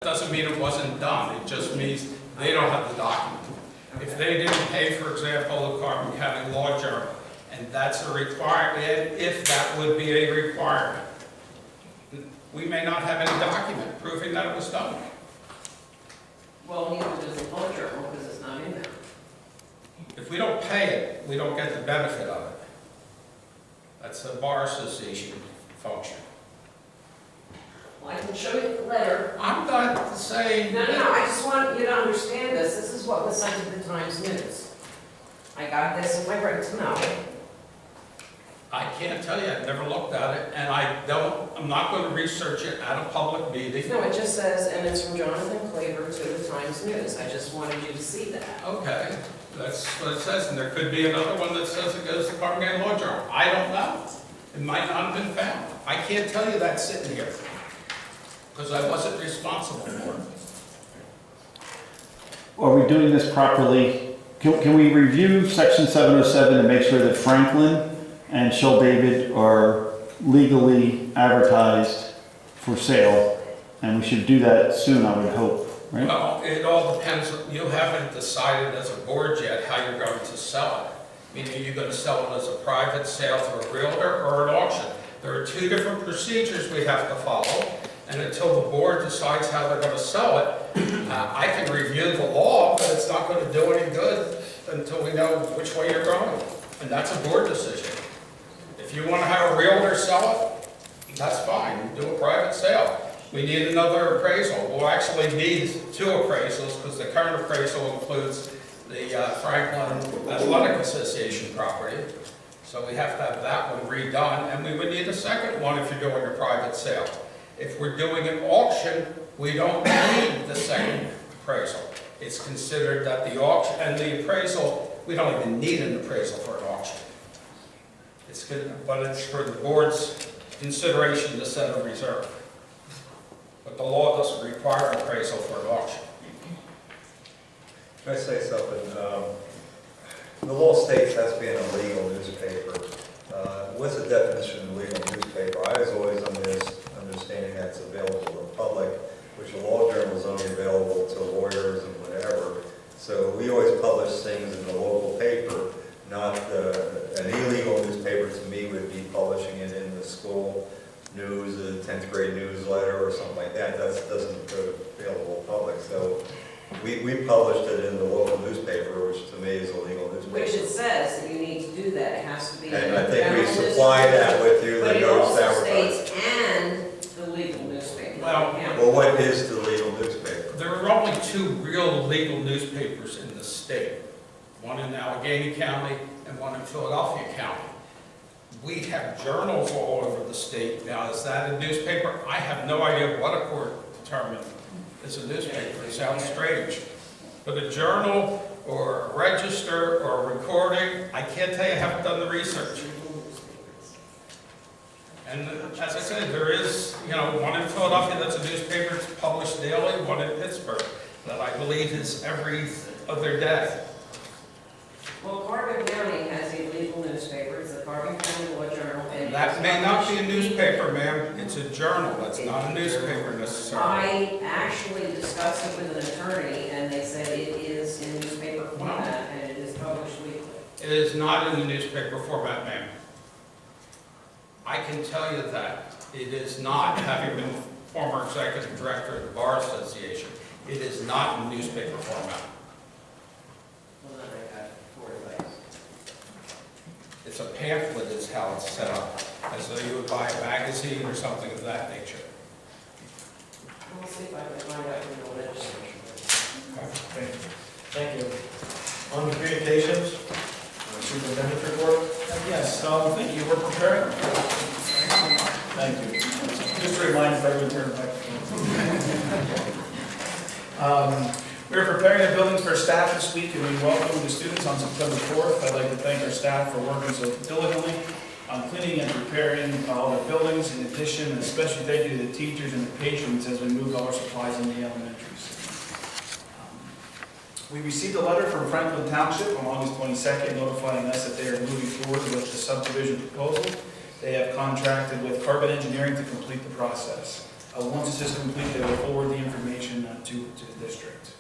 Doesn't mean it wasn't done, it just means they don't have the document. If they didn't pay, for example, the Carbon County Law Journal, and that's a requirement, if that would be a requirement, we may not have any document proving that it was done. Well, neither does the law journal because it's not in there. If we don't pay it, we don't get the benefit of it. That's a bar association function. Well, I can show you the letter. I'm not saying... No, I just want you to understand this. This is what was sent to the Times News. I got this in my right to know. I can't tell you, I've never looked at it, and I'm not going to research it at a public meeting. No, it just says, and it's from Jonathan Klaver to the Times News. I just wanted you to see that. Okay, that's what it says, and there could be another one that says it goes to Carbon County Law Journal. I don't know. It might not have been found. I can't tell you that sitting here, because I wasn't responsible for it. Are we doing this properly? Can we review section 707 and make sure that Franklin and Shell David are legally advertised for sale? And we should do that soon, I would hope, right? Well, it all depends. You haven't decided as a board yet how you're going to sell it. Meaning, are you going to sell it as a private sale to a realtor or an auction? There are two different procedures we have to follow. And until the board decides how they're going to sell it, I can review the law, but it's not going to do any good until we know which way you're going. And that's a board decision. If you want to have a realtor sell it, that's fine. You do a private sale. We need another appraisal. We'll actually need two appraisals because the current appraisal includes the Franklin Athletic Association property. So we have to have that one redone, and we would need a second one if you're doing a private sale. If we're doing an auction, we don't need the second appraisal. It's considered that the auction and the appraisal, we don't even need an appraisal for an auction. It's good, but it's for the board's consideration to set a reserve. But the law doesn't require an appraisal for an auction. Can I say something? The law states has to be in a legal newspaper. What's the definition of legal newspaper? I was always under this understanding that it's available to the public, which the law journal is only available to lawyers and whatever. So we always publish things in the local paper, not an illegal newspaper to me would be publishing it in the school news, a 10th grade newsletter or something like that. That doesn't go to available public. So we published it in the local newspaper, which to me is a legal newspaper. Which it says that you need to do that. It has to be. And I think we supplied that with you, But the it notice also advertising. states and the legal newspaper. Well, what is the legal newspaper? There are only two real legal newspapers in the state. One in Allegheny County and one in Philadelphia County. We have journals all over the state. Now, is that a newspaper? I have no idea what a court determined is a newspaper. It sounds strange. But a journal or a register or a recording, I can't tell you, I haven't done the research. And as I said, there is, one in Philadelphia that's a newspaper, it's published daily, one in Pittsburgh that I believe is every other day. Well, Carbon County has a legal newspaper. It's the Carbon County Law Journal. And That may not be a newspaper, ma'am. It's a journal. That's not a newspaper necessarily. I actually discussed it with an attorney, and they said it is in newspaper format, and it is published weekly. It is not in the newspaper format, ma'am. I can tell you that. It is not, having been former executive director of the Bar Association, it is not in newspaper format. Well, then I got 4 advice. It's a pamphlet is how it's set up, as though you would buy a magazine or something of that nature. We'll see if I can find out from the legislature. Thank you. On communications, superintendent's report? Yes, thank you. We're preparing. Thank you. Just a reminder if everyone turn back. We're preparing the buildings for staff this week, and we welcome the students on September 4th. I'd like to thank our staff for working so diligently on cleaning and preparing all the buildings. In addition, and especially thank you to the teachers and the patrons as we move all our supplies in the elementaries. We received a letter from Franklin Township on August 22nd notifying us that they are moving forward with the subdivision proposal. They have contracted with Carbon Engineering to complete the process. Once this is complete, they will forward the information to the district.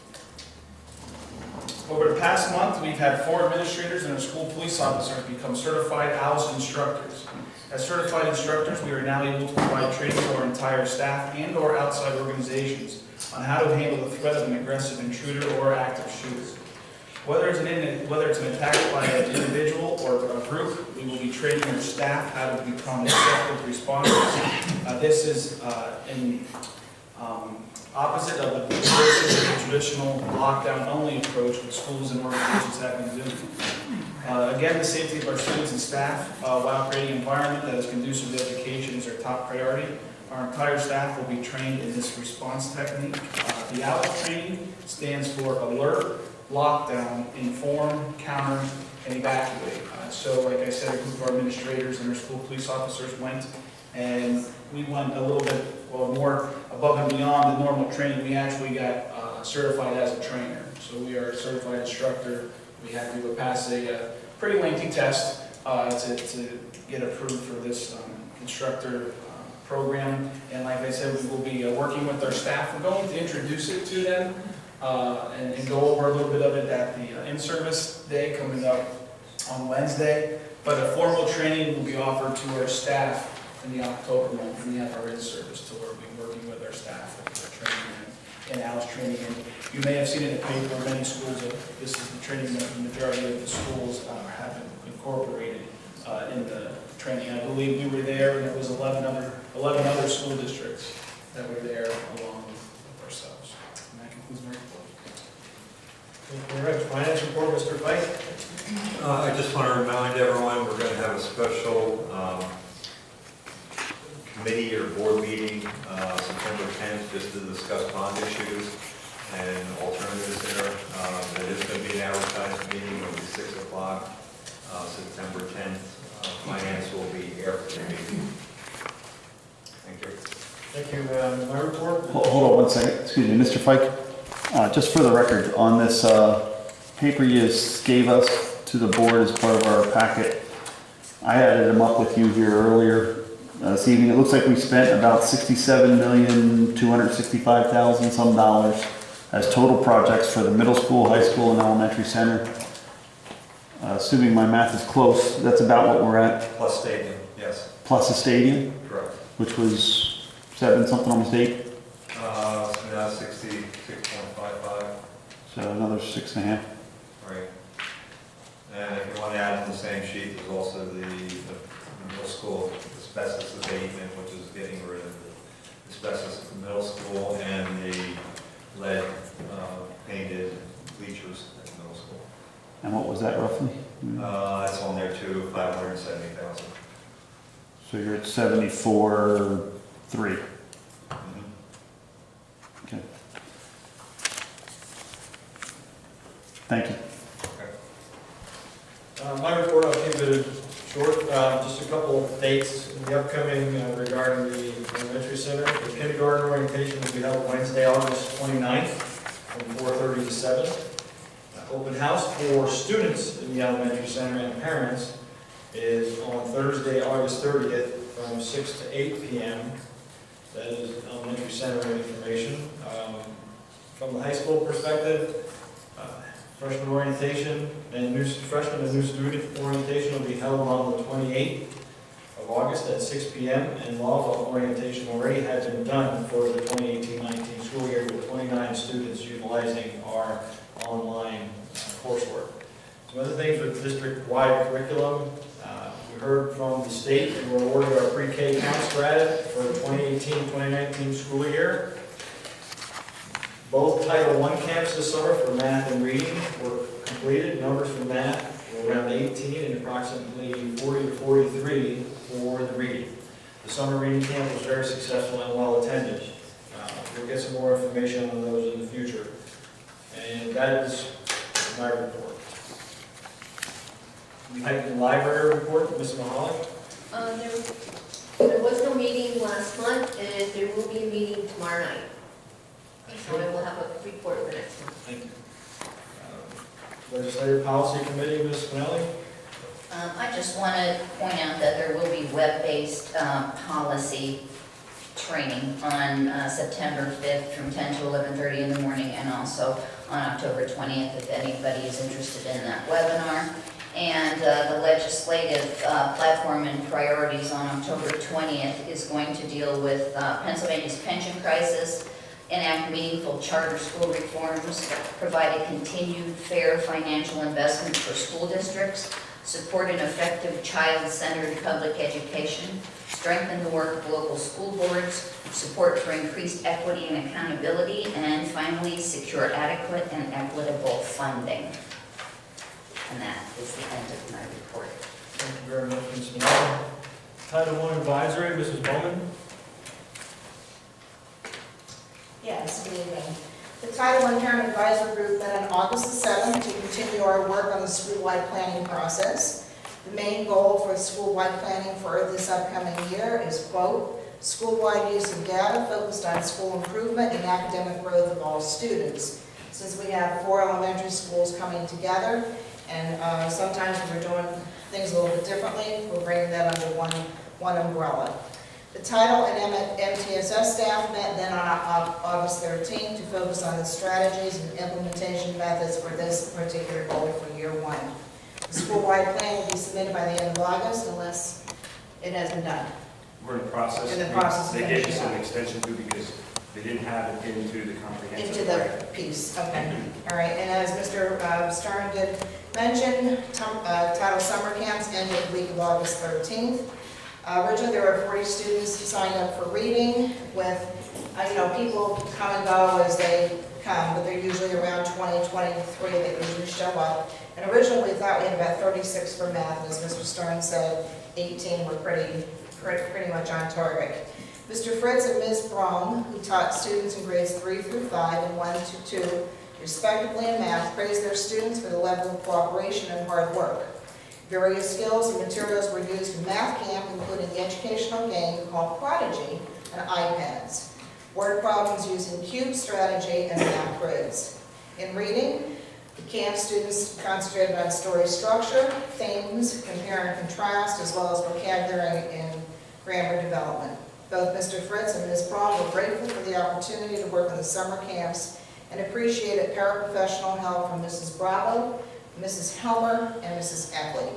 Over the past month, we've had 4 administrators and a school police officer become certified ALS instructors. As certified instructors, we are now able to provide training to our entire staff and/or outside organizations on how to handle the threat of an aggressive intruder or active shooter. Whether it's an attack by an individual or a group, we will be training our staff how to become effective responders. This is opposite of the traditional lockdown-only approach that schools and organizations have been doing. Again, the safety of our students and staff, while creating an environment that is conducive to education, is our top priority. Our entire staff will be trained in this response technique. The ALS training stands for Alert, Lockdown, Inform, Counter, and Evacuate. So like I said, a group of our administrators and our school police officers went, and we went a little bit more above and beyond the normal training. We actually got certified as a trainer. So we are a certified instructor. We had to pass a pretty lengthy test to get approved for this instructor program. And like I said, we will be working with our staff. We're going to introduce it to them and go over a little bit of it at the in-service day coming up on Wednesday. But a formal training will be offered to our staff in the October month. We have our in-service tour. We'll be working with our staff with training and ALS training. And you may have seen in the paper, many schools, this is the training that the majority of the schools have incorporated in the training. I believe we were there, and there was 11 other school districts that were there along with ourselves. And that concludes my report. Thank you very much. Finance report, Mr. Fike. I just want to remind everyone, we're going to have a special committee or board meeting September 10th just to discuss bond issues and alternatives there. It is going to be an advertised meeting. It will be 6 o'clock, September 10th. Finance will be after the meeting. Thank you. Thank you. My report. Hold on one second, excuse me, Mr. Fike. Just for the record, on this paper you gave us to the board as part of our packet, I added them up with you here earlier this evening. It looks like we spent about $67,265,000 some dollars as total projects for the middle school, high school, and elementary center. Assuming my math is close, that's about what we're at, Plus stadium, yes, plus a stadium, correct. which was 7 something, almost 8, So now 66.55, so another 6.5. right. And if you want to add to the same sheet, there's also the middle school asbestos abatement, which is getting rid of the asbestos at the middle school, and the lead painted bleachers at the middle school. And what was that roughly? It's on there too, 570,000. So you're at 74.3. Okay. Thank you. My report, I'll keep it short. Just a couple of dates in the upcoming regarding the elementary center. The kindergarten orientation will be held Wednesday, August 29th from 4:30 to 7. Open house for students in the elementary center and parents is on Thursday, August 30th from 6 to 8 p.m. That is elementary center information. From the high school perspective, freshman orientation and freshman and new student orientation will be held on the 28th of August at 6 p.m. And law orientation already has been done for the 2018-19 school year with 29 students utilizing our online coursework. Some other things with district-wide curriculum, we heard from the state and we're awarded our pre-K counts credit for the 2018-2019 school year. Both Title I camps this summer for math and reading were completed. Numbers for math were around 18 and approximately 40 to 43 for the reading. The summer reading camp was very successful and well attended. We'll get some more information on those in the future. And that is my report. Lehighton Library report, Ms. Mahalik. There was no meeting last month, and there will be a meeting tomorrow night. So I will have a report for next month. Thank you. Legislative Policy Committee, Ms. Spinelli. I just want to point out that there will be web-based policy training on September 5th from 10 to 11:30 in the morning, and also on October 20th, if anybody is interested in that webinar. And the legislative platform and priorities on October 20th is going to deal with Pennsylvania's pension crisis, enact meaningful charter school reforms, provide a continued fair financial investment for school districts, support an effective child-centered public education, strengthen the work of local school boards, support for increased equity and accountability, and finally, secure adequate and equitable funding. And that is the end of my report. Thank you very much, Ms. Miller. Title I Advisory, Mrs. Bowman. Yes, good evening. The Title I Parent Advisory Group met on August the 7th to continue our work on the school-wide planning process. The main goal for school-wide planning for this upcoming year is, quote, school-wide use of data focused on school improvement and academic growth of all students. Since we have 4 elementary schools coming together, and sometimes we're doing things a little bit differently, we're bringing that under one umbrella. The Title and MTSS staff met then on August 13th to focus on the strategies and implementation methods for this particular goal for year 1. The school-wide plan will be submitted by the end of August unless it has been done. We're in the process. In the process of They gave us finishing an up. extension too because they didn't have it into the comprehensive Into plan. the piece, okay. All right, and as Mr. Stern did mention, Title summer camps ended the week of August 13th. Originally, there were 40 students signed up for reading with, people come and go as they come, but they're usually around 20, 23 that usually show up. And originally, we thought we had about 36 for math, and as Mr. Stern said, 18 were pretty much on target. Mr. Fritz and Ms. Brom, who taught students in grades 3 through 5 and 1 to 2, respectively in math, praised their students for the level of cooperation and hard work. Various skills and materials were used in math camp, including the educational game called Prodigy and iPads, word problems using cube strategy, and math grids. In reading, the camp students concentrated on story structure, themes, compare and contrast, as well as vocabulary and grammar development. Both Mr. Fritz and Ms. Braun were grateful for the opportunity to work in the summer camps and appreciated paraprofessional help from Mrs. Bravo, Mrs. Helmer, and Mrs. Eckley.